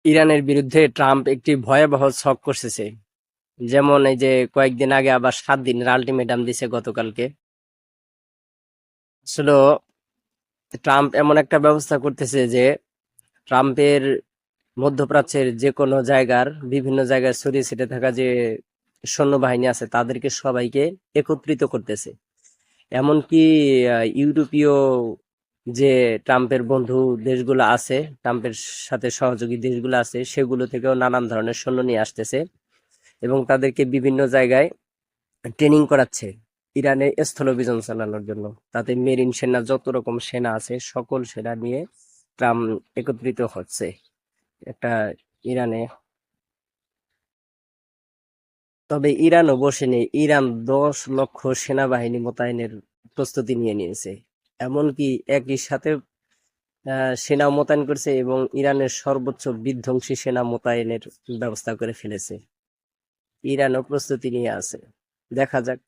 ইরানের বিরুদ্ধে ট্রাম্প একটি ভয়াবহ ছক কষেছে। যেমন এই যে কয়েকদিন আগে আবার ৭ দিনের আল্টিমেটাম দিছে গতকালকে। আসলে ট্রাম্প এমন একটা ব্যবস্থা করতেছে যে ট্রাম্পের মধ্যপ্রাচ্যের যেকোনো জায়গার বিভিন্ন জায়গায় ছড়িয়ে ছিটে থাকা যে সৈন্যবাহিনী আছে তাদেরকে সবাইকে একত্রিত করতেছে। এমনকি ইউরোপীয় যে ট্রাম্পের বন্ধু দেশগুলো আছে, ট্রাম্পের সাথে সহযোগী দেশগুলো আছে, সেগুলো থেকেও নানান ধরনের সৈন্য নিয়ে আসতেছে এবং তাদেরকে বিভিন্ন জায়গায় ট্রেনিং করাচ্ছে ইরানে স্থলাভিযান চালানোর জন্য। তাতে মেরিন সেনা যত রকম সেনা আছে সকল সেনা নিয়ে ট্রাম্প একত্রিত হচ্ছে একটা ইরানে। তবে ইরানও বসেনি। ইরান ১০ লক্ষ সেনাবাহিনী মোতায়েনের প্রস্তুতি নিয়ে নিয়েছে। এমনকি একই সাথে সেনা মোতায়েন করছে এবং ইরানের সর্বোচ্চ বিধ্বংসী সেনা মোতায়েনের ব্যবস্থা করে ফেলেছে। ইরানও প্রস্তুতি নিয়ে আছে। দেখা যাক।